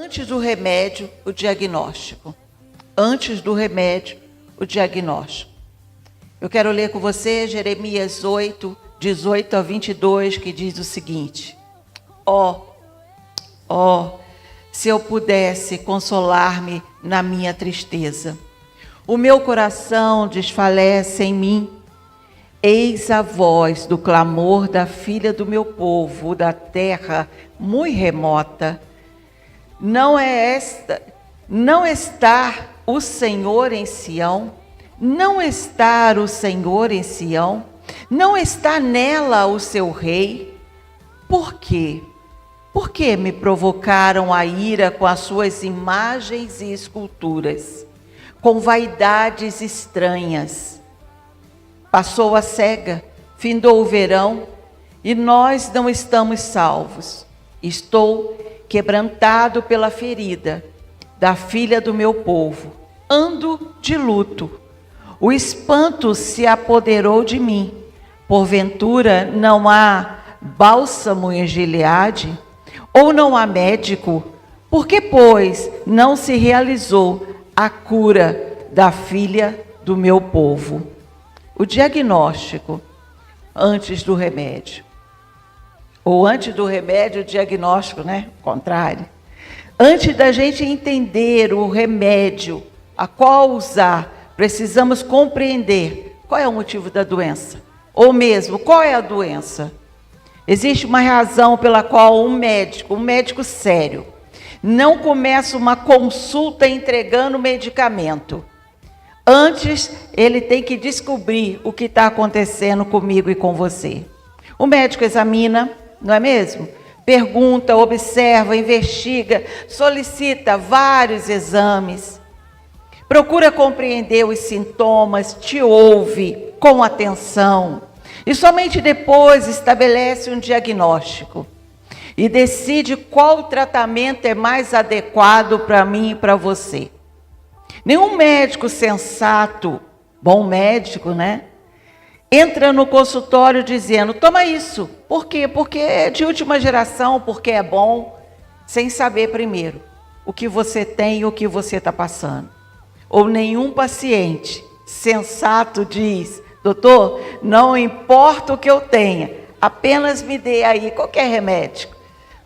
Antes do remédio, o diagnóstico. Antes do remédio, o diagnóstico. Eu quero ler com você Jeremias 8, 18 a 22, que diz o seguinte: se eu pudesse consolar-me na minha tristeza. O meu coração desfalece em mim. Eis a voz do clamor da filha do meu povo, da terra muito remota. Não está o Senhor em Sião? Não está o Senhor em Sião? Não está nela o seu rei? Por quê? Por que me provocaram a ira com as suas imagens e esculturas, com vaidades estranhas? Passou a cega, findou o verão, e nós não estamos salvos. Estou quebrantado pela ferida da filha do meu povo. Ando de luto. O espanto se apoderou de mim. Porventura não há bálsamo em Gileade? Ou não há médico? Por que, pois, não se realizou a cura da filha do meu povo? O diagnóstico antes do remédio. Ou antes do remédio, o diagnóstico, né? O contrário. Antes da gente entender o remédio, a qual usar, precisamos compreender qual é o motivo da doença. Ou mesmo, qual é a doença? Existe uma razão pela qual um médico sério, não começa uma consulta entregando medicamento. Antes, ele tem que descobrir o que está acontecendo comigo e com você. O médico examina, não é mesmo? Pergunta, observa, investiga, solicita vários exames. Procura compreender os sintomas, te ouve com atenção. E somente depois estabelece um diagnóstico. E decide qual tratamento é mais adequado para mim e para você. Nenhum médico sensato, bom médico, né? Entra no consultório dizendo, toma isso. Por quê? Porque é de última geração, porque é bom, sem saber primeiro o que você tem e o que você está passando. Ou nenhum paciente sensato diz, doutor, não importa o que eu tenha, apenas me dê aí qualquer remédio.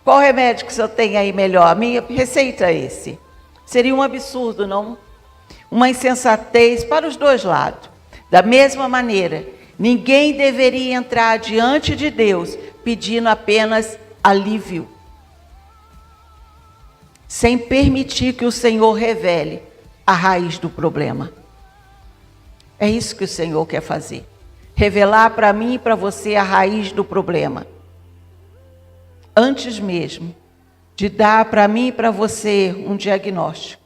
Qual remédio que o senhor tem aí melhor? A minha receita é esse. Seria um absurdo, não? Uma insensatez para os dois lados. Da mesma maneira, ninguém deveria entrar diante de Deus pedindo apenas alívio, sem permitir que o Senhor revele a raiz do problema. É isso que o Senhor quer fazer. Revelar para mim e para você a raiz do problema. Antes mesmo de dar para mim e para você um diagnóstico.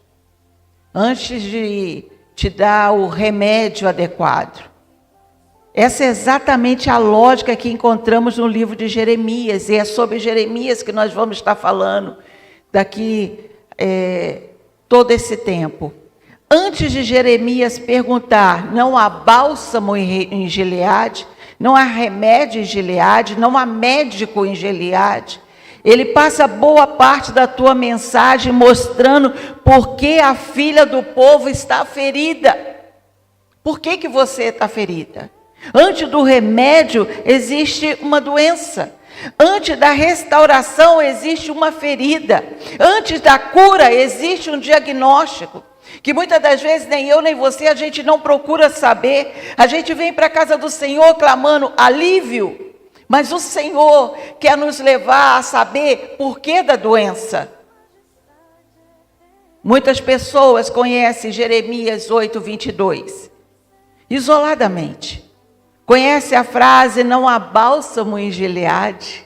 Antes de te dar o remédio adequado. Essa é exatamente a lógica que encontramos no livro de Jeremias. E é sobre Jeremias que nós vamos estar falando daqui todo esse tempo. Antes de Jeremias perguntar, não há bálsamo em Gileade, não há remédio em Gileade, não há médico em Gileade. Ele passa boa parte da tua mensagem mostrando por que a filha do povo está ferida. Por que você está ferida? Antes do remédio existe uma doença. Antes da restauração existe uma ferida. Antes da cura existe um diagnóstico. Que muitas das vezes nem eu nem você, a gente não procura saber. A gente vem para a casa do Senhor clamando alívio. Mas o Senhor quer nos levar a saber por que da doença. Muitas pessoas conhecem Jeremias 8, 22. Isoladamente. Conhece a frase, não há bálsamo em Gileade?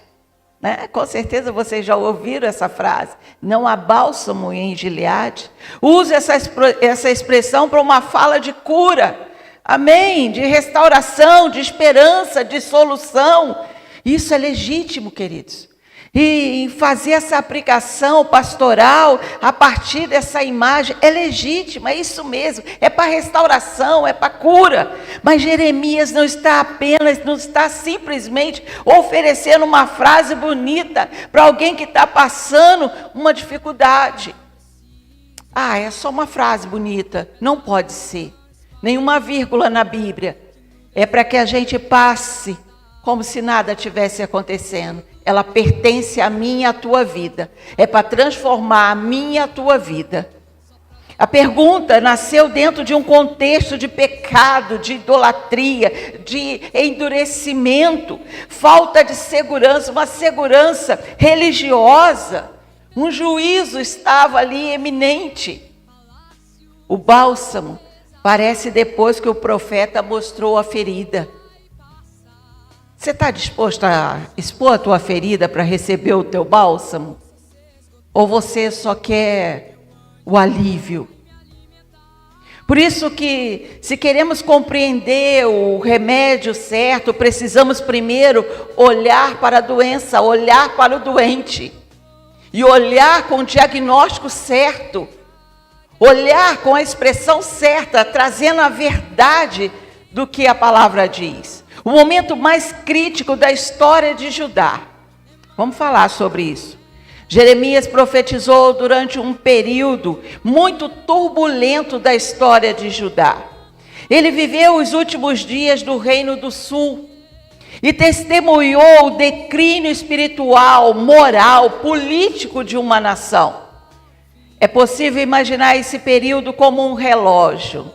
Né? Com certeza vocês já ouviram essa frase. Não há bálsamo em Gileade. Usa essa expressão para uma fala de cura. Amém? De restauração, de esperança, de solução. Isso é legítimo, queridos. E fazer essa aplicação pastoral a partir dessa imagem é legítima, é isso mesmo, é para restauração, é para cura. Mas Jeremias não está simplesmente oferecendo uma frase bonita para alguém que está passando uma dificuldade. É só uma frase bonita. Não pode ser. Nenhuma vírgula na Bíblia. É para que a gente passe como se nada tivesse acontecendo. Ela pertence a mim e à tua vida. É para transformar a mim e a tua vida. A pergunta nasceu dentro de um contexto de pecado, de idolatria, de endurecimento, falta de segurança, uma segurança religiosa. Um juízo estava ali eminente. O bálsamo parece depois que o profeta mostrou a ferida. Você está disposto a expor a tua ferida para receber o teu bálsamo? Ou você só quer o alívio? Por isso que, se queremos compreender o remédio certo, precisamos primeiro olhar para a doença, olhar para o doente. E olhar com o diagnóstico certo. Olhar com a expressão certa, trazendo a verdade do que a palavra diz. O momento mais crítico da história de Judá. Vamos falar sobre isso. Jeremias profetizou durante um período muito turbulento da história de Judá. Ele viveu os últimos dias do Reino do Sul e testemunhou o declínio espiritual, moral, político de uma nação. É possível imaginar esse período como um relógio.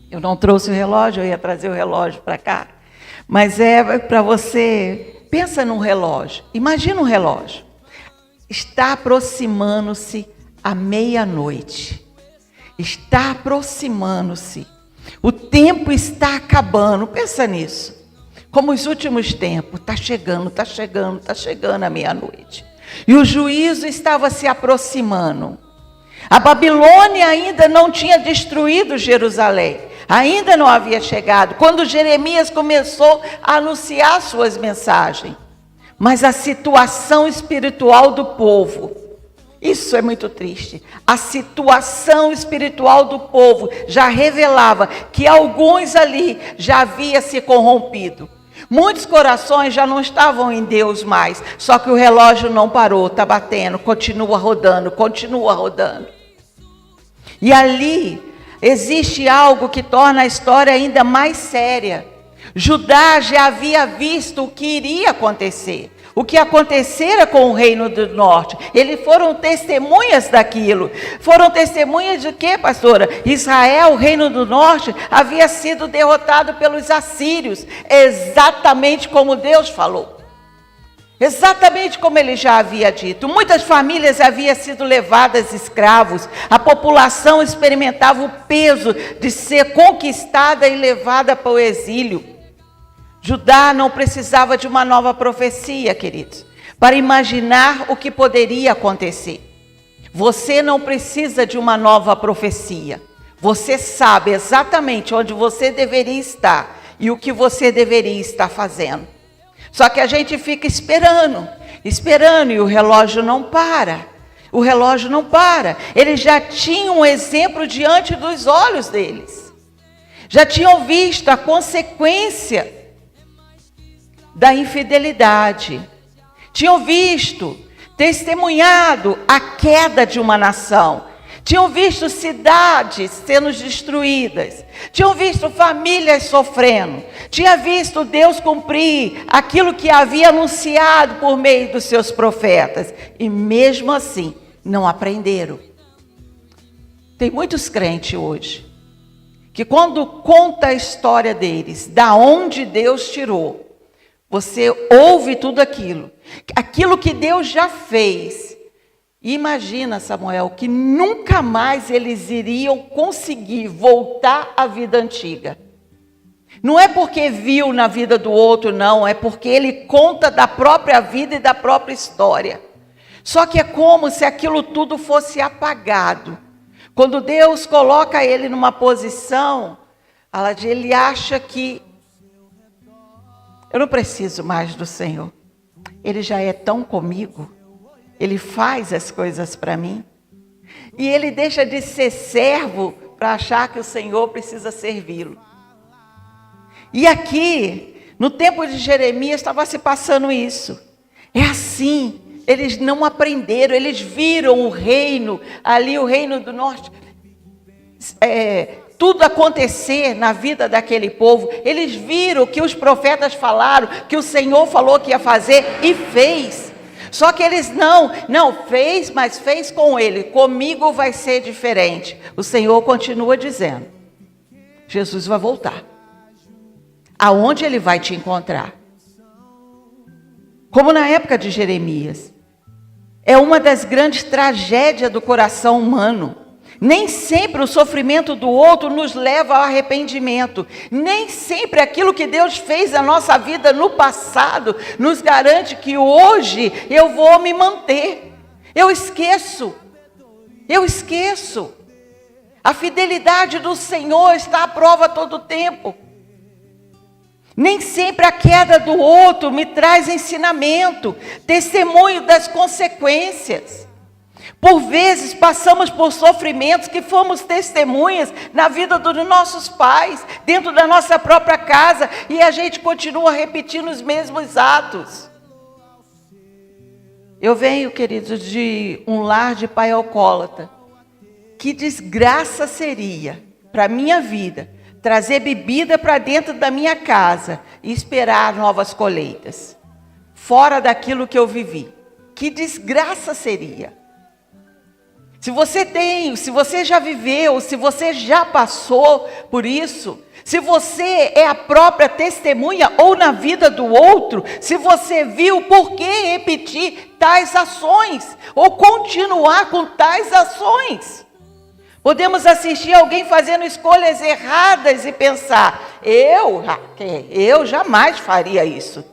Eu não trouxe o relógio, eu ia trazer o relógio para cá. Mas é para você, pensa num relógio, imagina um relógio. Está aproximando-se a meia-noite. Está aproximando-se. O tempo está acabando, pensa nisso. Como os últimos tempos, está chegando a meia-noite. E o juízo estava se aproximando. A Babilônia ainda não tinha destruído Jerusalém. Ainda não havia chegado, quando Jeremias começou a anunciar suas mensagens. Mas a situação espiritual do povo, isso é muito triste. A situação espiritual do povo já revelava que alguns ali já havia se corrompido. Muitos corações já não estavam em Deus mais, só que o relógio não parou, está batendo, continua rodando. E ali existe algo que torna a história ainda mais séria. Judá já havia visto o que iria acontecer, o que acontecera com o reino do norte. Eles foram testemunhas daquilo. Foram testemunhas de quê, pastora? Israel, o reino do norte, havia sido derrotado pelos assírios, exatamente como Deus falou. Exatamente como ele já havia dito. Muitas famílias haviam sido levadas escravos. A população experimentava o peso de ser conquistada e levada para o exílio. Judá não precisava de uma nova profecia, queridos, para imaginar o que poderia acontecer. Você não precisa de uma nova profecia. Você sabe exatamente onde você deveria estar e o que você deveria estar fazendo. Só que a gente fica esperando e o relógio não para. O relógio não para. Eles já tinham um exemplo diante dos olhos deles. Já tinham visto a consequência da infidelidade. Tinham visto, testemunhado a queda de uma nação. Tinham visto cidades sendo destruídas. Tinham visto famílias sofrendo. Tinha visto Deus cumprir aquilo que havia anunciado por meio dos seus profetas. E mesmo assim, não aprenderam. Tem muitos crentes hoje, que quando conta a história deles, da onde Deus tirou, você ouve tudo aquilo que Deus já fez. E imagina, Samuel, que nunca mais eles iriam conseguir voltar à vida antiga. Não é porque viu na vida do outro, não. É porque ele conta da própria vida e da própria história. Só que é como se aquilo tudo fosse apagado. Quando Deus coloca ele numa posição, ele acha que eu não preciso mais do Senhor. Ele já é tão comigo. Ele faz as coisas para mim. E ele deixa de ser servo para achar que o Senhor precisa servi-lo. E aqui, no tempo de Jeremias, estava se passando isso. É assim, eles não aprenderam, eles viram o reino, ali o reino do norte, tudo acontecer na vida daquele povo. Eles viram que os profetas falaram, que o Senhor falou que ia fazer e fez. Só que eles não fez, mas fez com ele. Comigo vai ser diferente. O Senhor continua dizendo, Jesus vai voltar. Aonde ele vai te encontrar? Como na época de Jeremias. É uma das grandes tragédias do coração humano. Nem sempre o sofrimento do outro nos leva ao arrependimento. Nem sempre aquilo que Deus fez na nossa vida no passado nos garante que hoje eu vou me manter. Eu esqueço. A fidelidade do Senhor está à prova todo o tempo. Nem sempre a queda do outro me traz ensinamento, testemunho das consequências. Por vezes passamos por sofrimentos que fomos testemunhas na vida dos nossos pais, dentro da nossa própria casa, e a gente continua repetindo os mesmos atos. Eu venho, queridos, de um lar de pai alcoólatra. Que desgraça seria para a minha vida trazer bebida para dentro da minha casa e esperar novas colheitas, fora daquilo que eu vivi. Que desgraça seria. Se você já viveu, se você já passou por isso, se você é a própria testemunha ou na vida do outro, se você viu, por que repetir tais ações ou continuar com tais ações? Podemos assistir alguém fazendo escolhas erradas e pensar, eu jamais faria isso.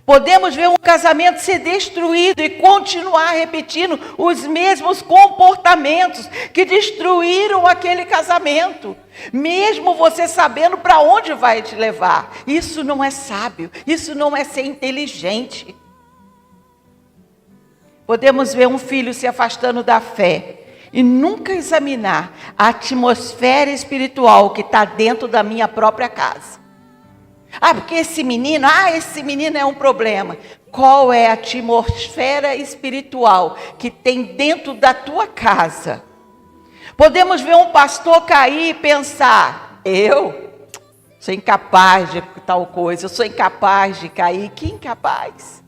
Podemos ver um casamento ser destruído e continuar repetindo os mesmos comportamentos que destruíram aquele casamento, mesmo você sabendo para onde vai te levar. Isso não é sábio, isso não é ser inteligente. Podemos ver um filho se afastando da fé e nunca examinar a atmosfera espiritual que está dentro da minha própria casa. Porque esse menino é um problema. Qual é a atmosfera espiritual que tem dentro da tua casa? Podemos ver um pastor cair e pensar, eu sou incapaz de tal coisa, eu sou incapaz de cair. Que incapaz?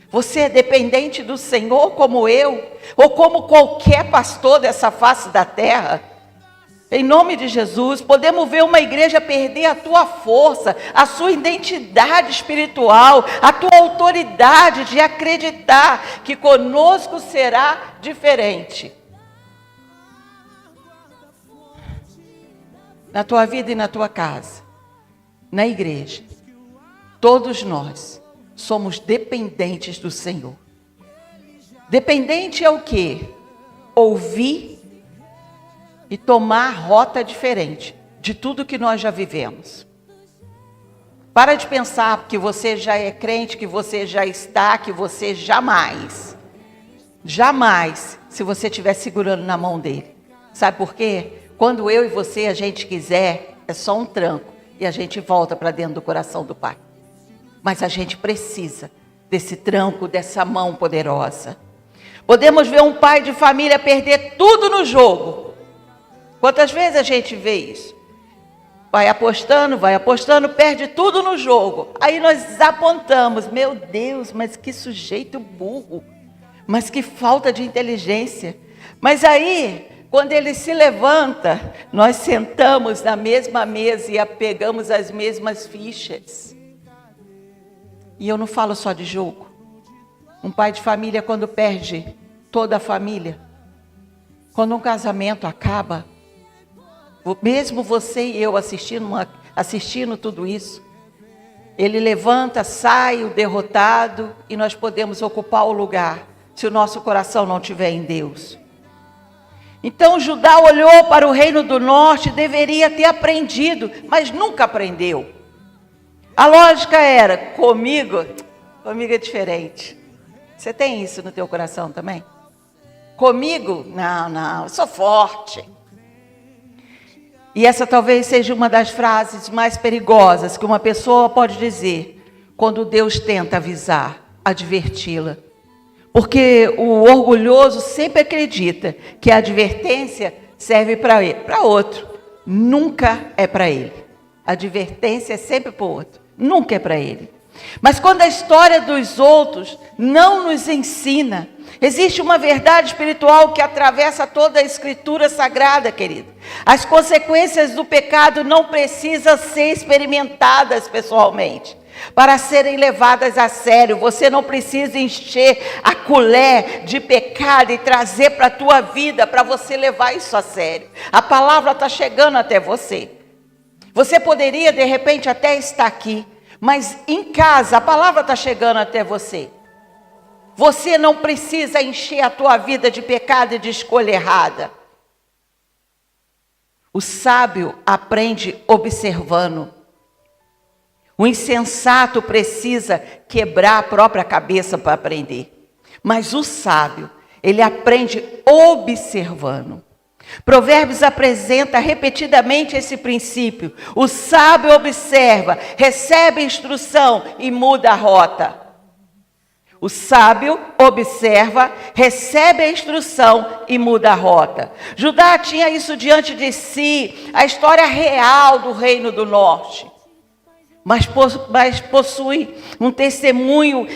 Você é dependente do Senhor como eu, ou como qualquer pastor dessa face da terra? Em nome de Jesus, podemos ver uma igreja perder a tua força, a sua identidade espiritual, a tua autoridade de acreditar que conosco será diferente. Na tua vida e na tua casa, na igreja, todos nós somos dependentes do Senhor. Dependente é o quê? Ouvir e tomar rota diferente de tudo que nós já vivemos. Para de pensar que você já é crente, que você já está, que você jamais, se você estiver segurando na mão dele. Sabe por quê? Quando eu e você, a gente quiser, é só um tranco e a gente volta para dentro do coração do Pai. Mas a gente precisa desse tranco, dessa mão poderosa. Podemos ver um pai de família perder tudo no jogo. Quantas vezes a gente vê isso? Vai apostando, perde tudo no jogo. Aí nós apontamos, meu Deus, mas que sujeito burro. Mas que falta de inteligência. Mas aí, quando ele se levanta, nós sentamos na mesma mesa e pegamos as mesmas fichas. E eu não falo só de jogo. Um pai de família, quando perde toda a família, quando um casamento acaba, mesmo você e eu assistindo tudo isso, ele levanta, sai o derrotado e nós podemos ocupar o lugar, se o nosso coração não estiver em Deus. Então Judá olhou para o reino do norte, deveria ter aprendido, mas nunca aprendeu. A lógica era, comigo é diferente. Você tem isso no teu coração também? Comigo? Não, eu sou forte. E essa talvez seja uma das frases mais perigosas que uma pessoa pode dizer quando Deus tenta avisar, adverti-la. Porque o orgulhoso sempre acredita que a advertência serve para outro. Nunca é para ele. A advertência é sempre para o outro. Nunca é para ele. Mas quando a história dos outros não nos ensina, existe uma verdade espiritual que atravessa toda a Escritura Sagrada, querido. As consequências do pecado não precisam ser experimentadas pessoalmente para serem levadas a sério. Você não precisa encher a colher de pecado e trazer para a tua vida para você levar isso a sério. A palavra está chegando até você. Você poderia de repente até estar aqui, mas em casa a palavra está chegando até você. Você não precisa encher a tua vida de pecado e de escolha errada. O sábio aprende observando. O insensato precisa quebrar a própria cabeça para aprender. Mas o sábio, ele aprende observando. Provérbios apresenta repetidamente esse princípio. O sábio observa, recebe instrução e muda a rota. O sábio observa, recebe a instrução e muda a rota. Judá tinha isso diante de si, a história real do reino do norte. Mas possui um testemunho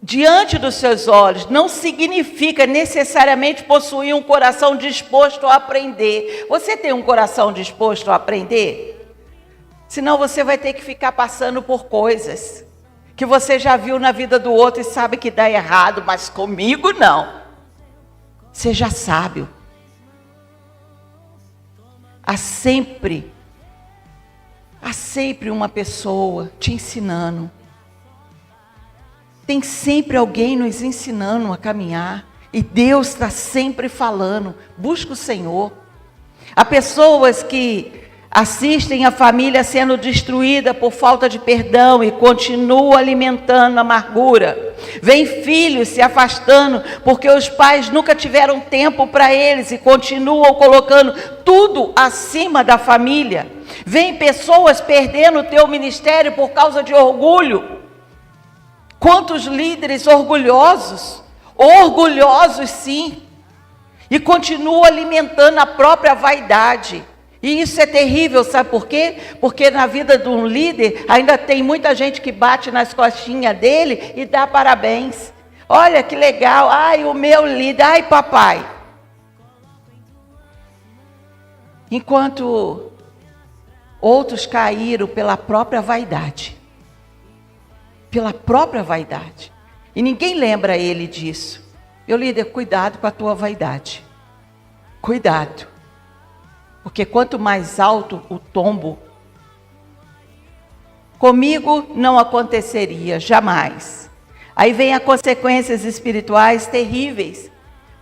diante dos seus olhos. Não significa necessariamente possuir um coração disposto a aprender. Você tem um coração disposto a aprender? Senão você vai ter que ficar passando por coisas que você já viu na vida do outro e sabe que dá errado, mas comigo não. Seja sábio. Há sempre uma pessoa te ensinando. Tem sempre alguém nos ensinando a caminhar. E Deus está sempre falando. Busca o Senhor. Há pessoas que assistem a família sendo destruída por falta de perdão e continuam alimentando a amargura. Vem filhos se afastando porque os pais nunca tiveram tempo para eles e continuam colocando tudo acima da família. Vem pessoas perdendo o teu ministério por causa de orgulho. Quantos líderes orgulhosos sim, e continuam alimentando a própria vaidade. E isso é terrível, sabe por quê? Porque na vida de um líder ainda tem muita gente que bate nas costinhas dele e dá parabéns. Olha que legal, ai o meu líder, ai papai. Enquanto outros caíram pela própria vaidade. Pela própria vaidade. E ninguém lembra ele disso. Meu líder, cuidado com a tua vaidade. Cuidado. Porque quanto mais alto o tombo, comigo não aconteceria, jamais. Aí vem as consequências espirituais terríveis.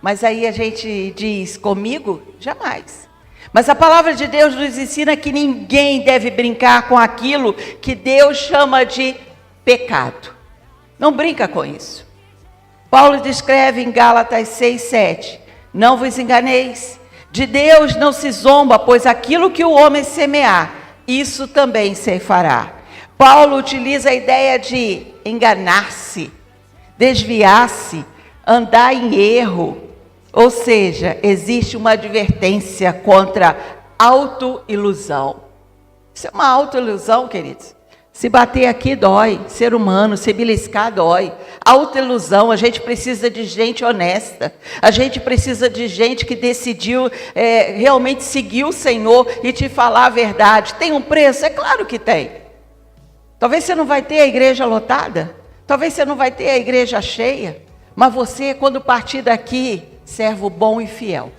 Mas aí a gente diz, comigo, jamais. Mas a palavra de Deus nos ensina que ninguém deve brincar com aquilo que Deus chama de pecado. Não brinca com isso. Paulo descreve em Gálatas 6:7. Não vos enganeis. De Deus não se zomba, pois aquilo que o homem semear, isso também se fará. Paulo utiliza a ideia de enganar-se, desviar-se, andar em erro. Ou seja, existe uma advertência contra autoilusão. Isso é uma autoilusão, queridos. Se bater aqui dói, ser humano, se beliscar dói. Autoilusão, a gente precisa de gente honesta. A gente precisa de gente que decidiu realmente seguir o Senhor e te falar a verdade. Tem um preço? É claro que tem. Talvez você não vai ter a igreja lotada. Talvez você não vai ter a igreja cheia. Mas você, quando partir daqui, servo bom e fiel.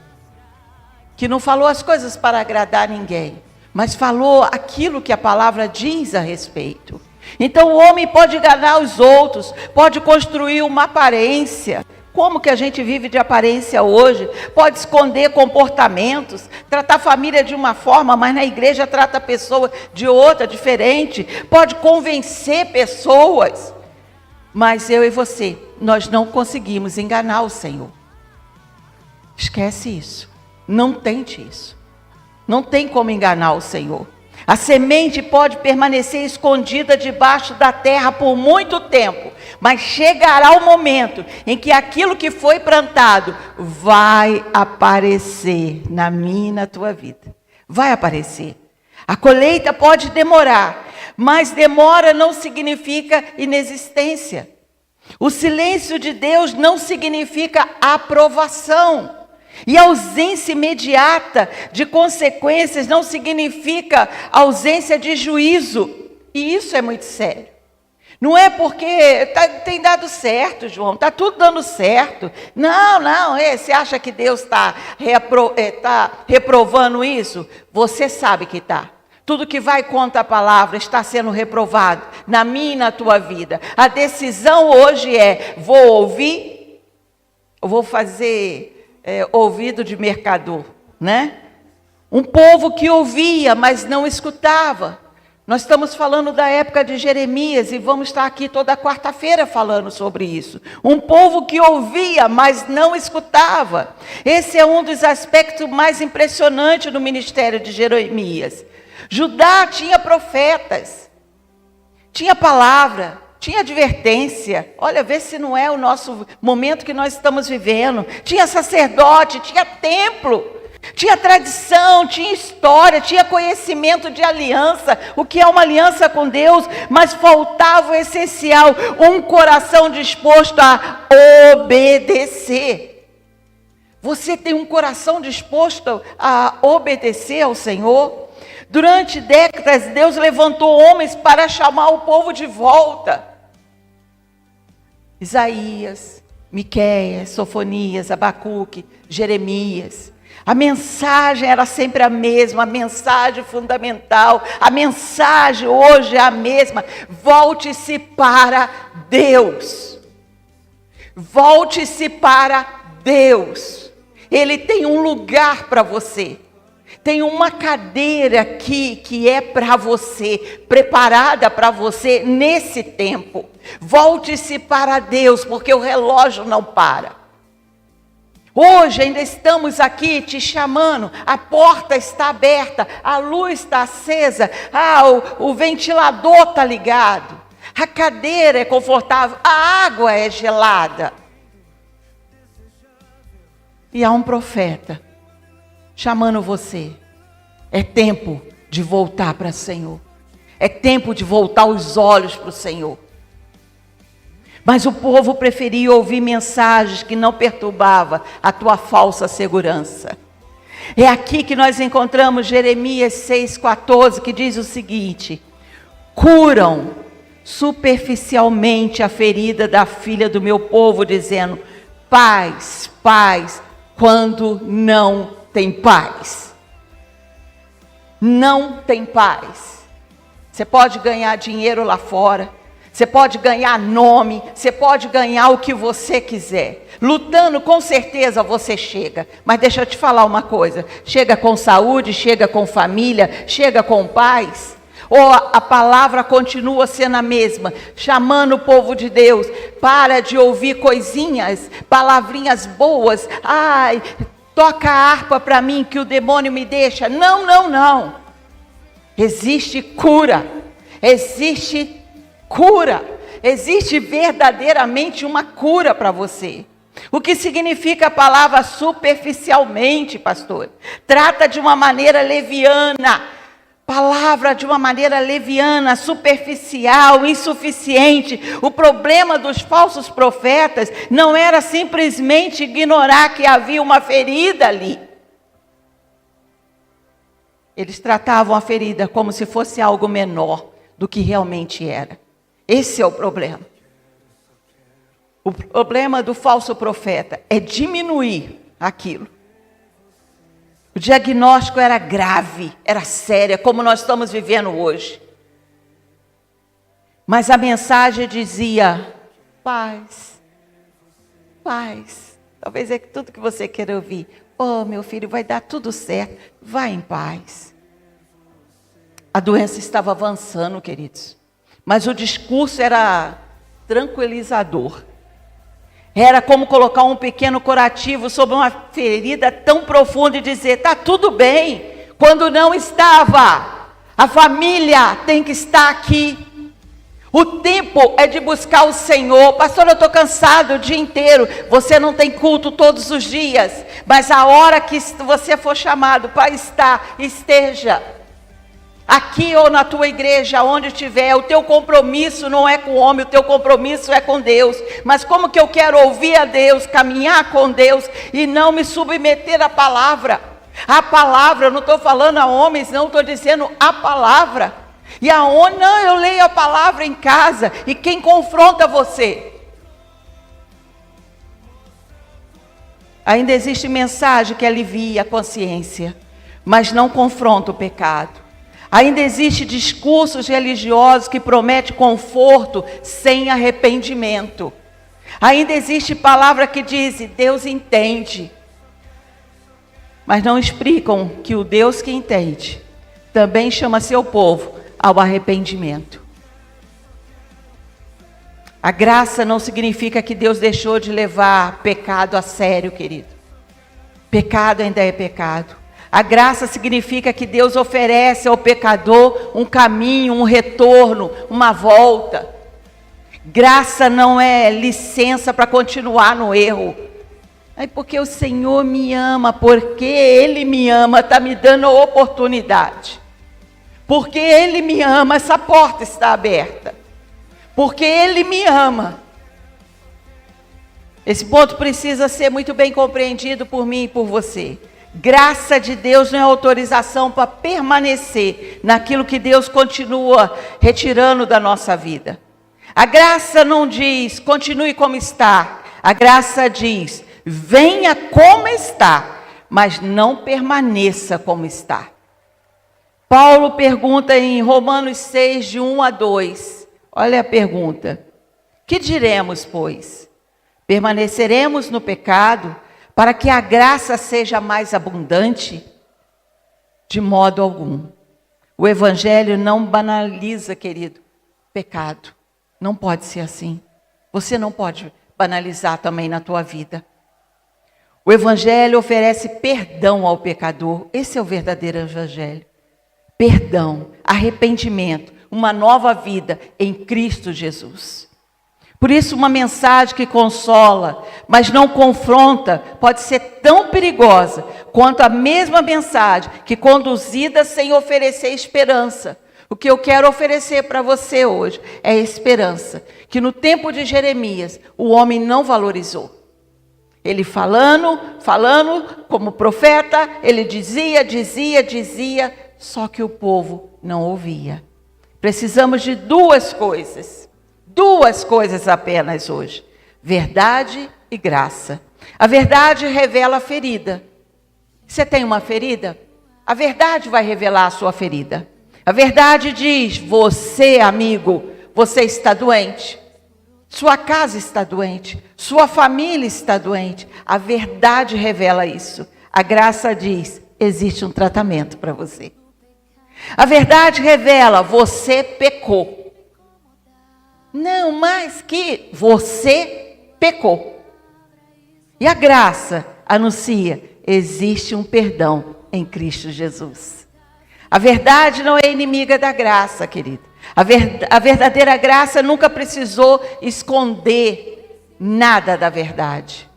Que não falou as coisas para agradar ninguém, mas falou aquilo que a palavra diz a respeito. Então o homem pode enganar os outros, pode construir uma aparência. Como que a gente vive de aparência hoje? Pode esconder comportamentos, tratar a família de uma forma, mas na igreja trata a pessoa de outra, diferente. Pode convencer pessoas. Mas eu e você, nós não conseguimos enganar o Senhor. Esquece isso. Não tente isso. Não tem como enganar o Senhor. A semente pode permanecer escondida debaixo da terra por muito tempo, mas chegará o momento em que aquilo que foi plantado vai aparecer na minha e na tua vida. Vai aparecer. A colheita pode demorar, mas demora não significa inexistência. O silêncio de Deus não significa aprovação. E ausência imediata de consequências não significa ausência de juízo. E isso é muito sério. Não é porque tem dado certo, João, está tudo dando certo. Não, você acha que Deus está reprovando isso? Você sabe que está. Tudo que vai contra a palavra está sendo reprovado na minha e na tua vida. A decisão hoje é, vou ouvir, ou vou fazer ouvido de mercador, né? Um povo que ouvia, mas não escutava. Nós estamos falando da época de Jeremias e vamos estar aqui toda quarta-feira falando sobre isso. Um povo que ouvia, mas não escutava. Esse é um dos aspectos mais impressionantes do ministério de Jeremias. Judá tinha profetas, tinha palavra, tinha advertência. Olha, vê se não é o nosso momento que nós estamos vivendo. Tinha sacerdote, tinha templo, tinha tradição, tinha história, tinha conhecimento de aliança, o que é uma aliança com Deus, mas faltava o essencial, um coração disposto a obedecer. Você tem um coração disposto a obedecer ao Senhor? Durante décadas, Deus levantou homens para chamar o povo de volta. Isaías, Miqueias, Sofonias, Abacuque, Jeremias. A mensagem era sempre a mesma, a mensagem fundamental. A mensagem hoje é a mesma. Volte-se para Deus. Volte-se para Deus. Ele tem um lugar para você. Tem uma cadeira aqui que é para você, preparada para você nesse tempo. Volte-se para Deus, porque o relógio não para. Hoje ainda estamos aqui te chamando, a porta está aberta, a luz está acesa, o ventilador está ligado, a cadeira é confortável, a água é gelada. E há um profeta chamando você. É tempo de voltar para o Senhor. É tempo de voltar os olhos para o Senhor. Mas o povo preferia ouvir mensagens que não perturbavam a tua falsa segurança. É aqui que nós encontramos Jeremias 6,14, que diz o seguinte: curam superficialmente a ferida da filha do meu povo, dizendo, paz, paz, quando não tem paz. Não tem paz. Você pode ganhar dinheiro lá fora, você pode ganhar nome, você pode ganhar o que você quiser. Lutando, com certeza você chega. Mas deixa eu te falar uma coisa. Chega com saúde, chega com família, chega com paz. Ou a palavra continua sendo a mesma, chamando o povo de Deus. Para de ouvir coisinhas, palavrinhas boas. Ai, toca a harpa para mim que o demônio me deixa. Não, não, não. Existe cura. Existe cura. Existe verdadeiramente uma cura para você. O que significa a palavra superficialmente, pastor? Trata de uma maneira leviana. Palavra de uma maneira leviana, superficial, insuficiente. O problema dos falsos profetas não era simplesmente ignorar que havia uma ferida ali. Eles tratavam a ferida como se fosse algo menor do que realmente era. Esse é o problema. O problema do falso profeta é diminuir aquilo. O diagnóstico era grave, era sério, como nós estamos vivendo hoje. Mas a mensagem dizia, paz, paz. Talvez é tudo que você quer ouvir. Oh, meu filho, vai dar tudo certo, vai em paz. A doença estava avançando, queridos. Mas o discurso era tranquilizador. Era como colocar um pequeno curativo sobre uma ferida tão profunda e dizer, está tudo bem, quando não estava. A família tem que estar aqui. O tempo é de buscar o Senhor. Pastor, eu estou cansado o dia inteiro. Você não tem culto todos os dias, mas a hora que você for chamado para estar, esteja. Aqui ou na tua igreja, onde estiver, o teu compromisso não é com o homem, o teu compromisso é com Deus. Mas como que eu quero ouvir a Deus, caminhar com Deus e não me submeter à palavra? A palavra, eu não estou falando a homens, não, estou dizendo a palavra. E aonde? Não, eu leio a palavra em casa. E quem confronta você? Ainda existe mensagem que alivia a consciência, mas não confronta o pecado. Ainda existe discursos religiosos que prometem conforto sem arrependimento. Ainda existe palavra que diz, Deus entende. Mas não explicam que o Deus que entende também chama seu povo ao arrependimento. A graça não significa que Deus deixou de levar pecado a sério, querido. Pecado ainda é pecado. A graça significa que Deus oferece ao pecador um caminho, um retorno, uma volta. Graça não é licença para continuar no erro. É porque o Senhor me ama, porque Ele me ama, está me dando a oportunidade. Porque Ele me ama, essa porta está aberta. Porque Ele me ama. Esse ponto precisa ser muito bem compreendido por mim e por você. Graça de Deus não é autorização para permanecer naquilo que Deus continua retirando da nossa vida. A graça não diz, continue como está. A graça diz, venha como está, mas não permaneça como está. Paulo pergunta em Romanos 6, de 1 a 2. Olha a pergunta. Que diremos, pois? Permaneceremos no pecado para que a graça seja mais abundante? De modo algum. O Evangelho não banaliza, querido, pecado. Não pode ser assim. Você não pode banalizar também na tua vida. O Evangelho oferece perdão ao pecador. Esse é o verdadeiro Evangelho. Perdão, arrependimento, uma nova vida em Cristo Jesus. Por isso, uma mensagem que consola, mas não confronta, pode ser tão perigosa quanto a mesma mensagem que conduzida sem oferecer esperança. O que eu quero oferecer para você hoje é esperança, que no tempo de Jeremias, o homem não valorizou. Ele falando como profeta, ele dizia, só que o povo não ouvia. Precisamos de duas coisas apenas hoje: verdade e graça. A verdade revela a ferida. Você tem uma ferida? A verdade vai revelar a sua ferida. A verdade diz, você, amigo, você está doente. Sua casa está doente. Sua família está doente. A verdade revela isso. A graça diz, existe um tratamento para você. A verdade revela, você pecou. Não, mais que você pecou. E a graça anuncia, existe um perdão em Cristo Jesus. A verdade não é inimiga da graça, querido. A verdadeira graça nunca precisou esconder nada da verdade.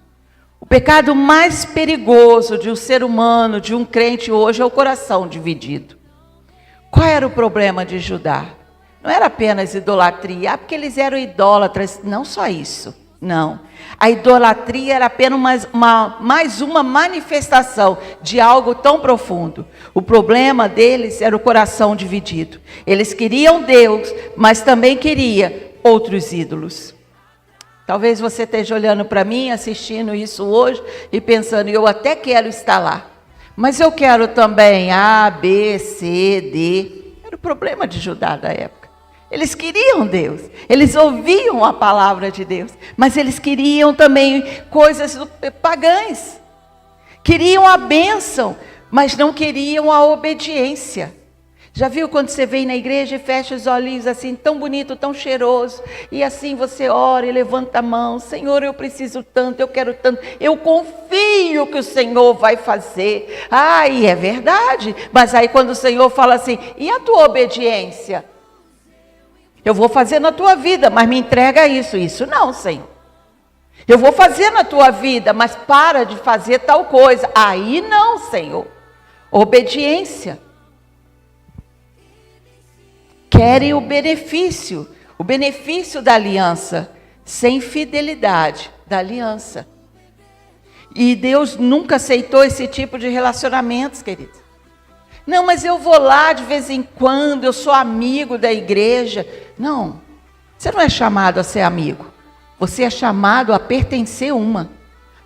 O pecado mais perigoso de um ser humano, de um crente hoje, é o coração dividido. Qual era o problema de Judá? Não era apenas idolatria, porque eles eram idólatras, não só isso, não. A idolatria era apenas mais uma manifestação de algo tão profundo. O problema deles era o coração dividido. Eles queriam Deus, mas também queriam outros ídolos. Talvez você esteja olhando para mim, assistindo isso hoje e pensando, eu até quero estar lá. Mas eu quero também A, B, C, D. Era o problema de Judá da época. Eles queriam Deus, eles ouviam a palavra de Deus, mas eles queriam também coisas pagãs. Queriam a bênção, mas não queriam a obediência. Já viu quando você vem na igreja e fecha os olhinhos assim, tão bonito, tão cheiroso, e assim você ora e levanta a mão, Senhor, eu preciso tanto, eu quero tanto, eu confio que o Senhor vai fazer. E é verdade, mas aí quando o Senhor fala assim, e a tua obediência? Eu vou fazer na tua vida, mas me entrega isso. Isso não, Senhor. Eu vou fazer na tua vida, mas para de fazer tal coisa. Aí não, Senhor. Obediência. Querem o benefício da aliança, sem fidelidade da aliança. E Deus nunca aceitou esse tipo de relacionamentos, queridos. Não, mas eu vou lá de vez em quando, eu sou amigo da igreja. Não, você não é chamado a ser amigo. Você é chamado a pertencer uma.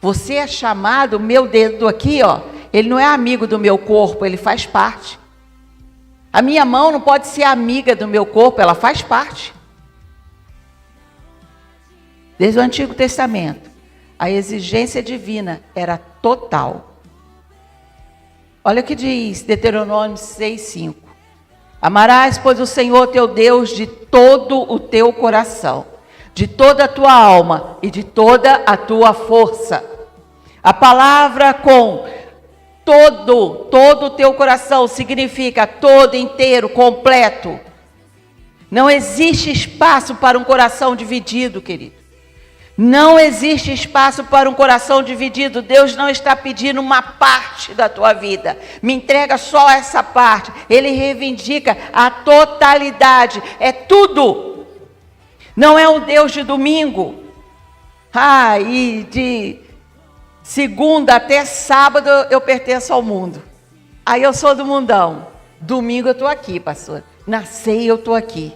Você é chamado, meu dedo aqui, ó, ele não é amigo do meu corpo, ele faz parte. A minha mão não pode ser amiga do meu corpo, ela faz parte. Desde o Antigo Testamento, a exigência divina era total. Olha o que diz Deuteronômio 6:5. Amarás, pois, o Senhor teu Deus de todo o teu coração, de toda a tua alma e de toda a tua força. A palavra com todo o teu coração significa todo, inteiro, completo. Não existe espaço para um coração dividido, querido. Não existe espaço para um coração dividido. Deus não está pedindo uma parte da tua vida. Me entrega só essa parte. Ele reivindica a totalidade. É tudo. Não é um Deus de domingo. E de segunda até sábado eu pertenço ao mundo. Aí eu sou do mundão. Domingo eu estou aqui, pastor. Na ceia eu estou aqui.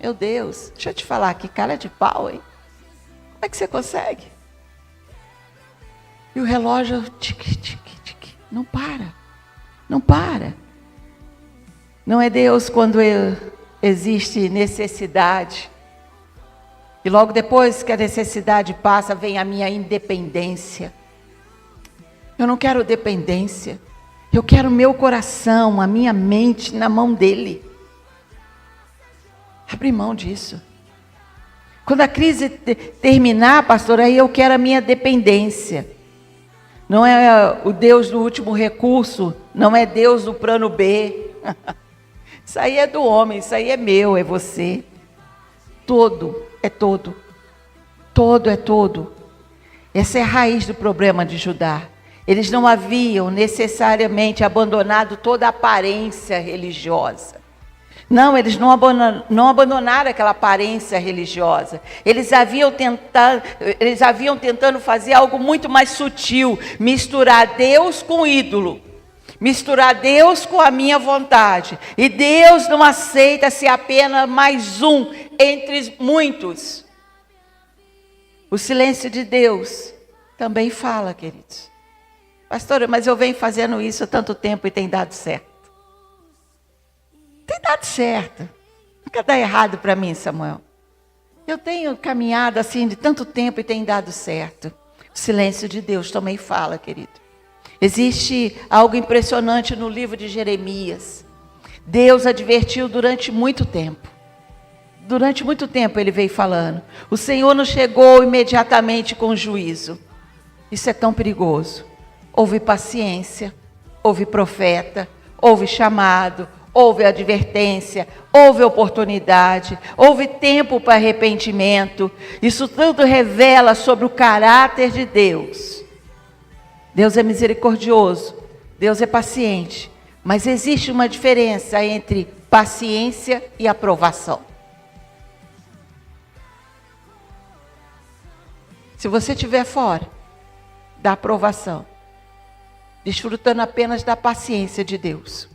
Meu Deus, deixa eu te falar, que cara de pau, hein? Como é que você consegue? E o relógio, tique, tique, tique, não para. Não para. Não é Deus quando existe necessidade. E logo depois que a necessidade passa, vem a minha independência. Eu não quero dependência. Eu quero meu coração, a minha mente na mão dele. Abre mão disso. Quando a crise terminar, pastor, aí eu quero a minha dependência. Não é o Deus do último recurso, não é Deus do plano B. Isso aí é do homem, isso aí é meu, é você. Todo é todo. Todo é todo. Essa é a raiz do problema de Judá. Eles não haviam necessariamente abandonado toda a aparência religiosa. Não, eles não abandonaram aquela aparência religiosa. Eles haviam tentando fazer algo muito mais sutil, misturar Deus com ídolo, misturar Deus com a minha vontade. E Deus não aceita ser apenas mais um entre muitos. O silêncio de Deus também fala, queridos. Pastora, mas eu venho fazendo isso há tanto tempo e tem dado certo. Tem dado certo. Nunca dá errado para mim, Samuel. Eu tenho caminhado assim de tanto tempo e tem dado certo. O silêncio de Deus também fala, querido. Existe algo impressionante no livro de Jeremias. Deus advertiu durante muito tempo. Durante muito tempo ele veio falando. O Senhor não chegou imediatamente com juízo. Isso é tão perigoso. Houve paciência, houve profeta, houve chamado, houve advertência, houve oportunidade, houve tempo para arrependimento. Isso tudo revela sobre o caráter de Deus. Deus é misericordioso, Deus é paciente, mas existe uma diferença entre paciência e aprovação. Se você estiver fora da aprovação, desfrutando apenas da paciência de Deus,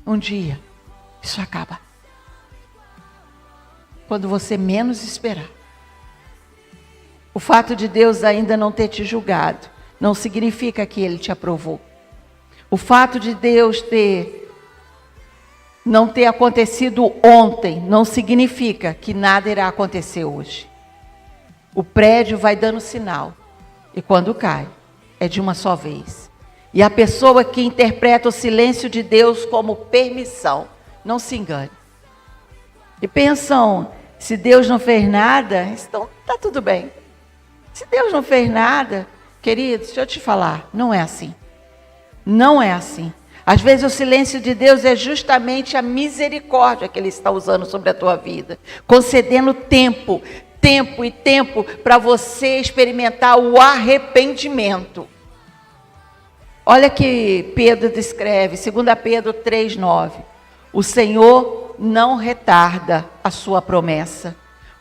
um dia isso acaba. Quando você menos esperar. O fato de Deus ainda não ter te julgado não significa que Ele te aprovou. O fato de Deus não ter acontecido ontem não significa que nada irá acontecer hoje. O prédio vai dando sinal. E quando cai, é de uma só vez. E a pessoa que interpreta o silêncio de Deus como permissão, não se engane. E pensam, se Deus não fez nada, então está tudo bem. Se Deus não fez nada, queridos, deixa eu te falar, não é assim. Não é assim. Às vezes o silêncio de Deus é justamente a misericórdia que Ele está usando sobre a tua vida. Concedendo tempo para você experimentar o arrependimento. Olha que Pedro descreve, 2 Pedro 3,9. O Senhor não retarda a sua promessa,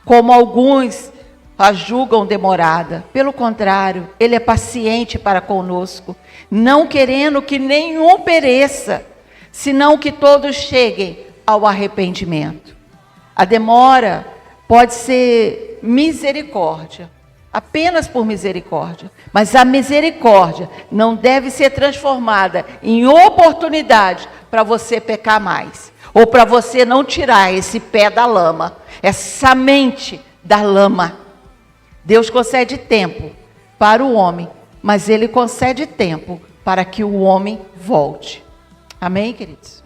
como alguns a julgam demorada. Pelo contrário, Ele é paciente para conosco, não querendo que nenhum pereça, senão que todos cheguem ao arrependimento. A demora pode ser misericórdia, apenas por misericórdia, mas a misericórdia não deve ser transformada em oportunidade para você pecar mais, ou para você não tirar esse pé da lama, essa mente da lama. Deus concede tempo para o homem, mas Ele concede tempo para que o homem volte. Amém, queridos?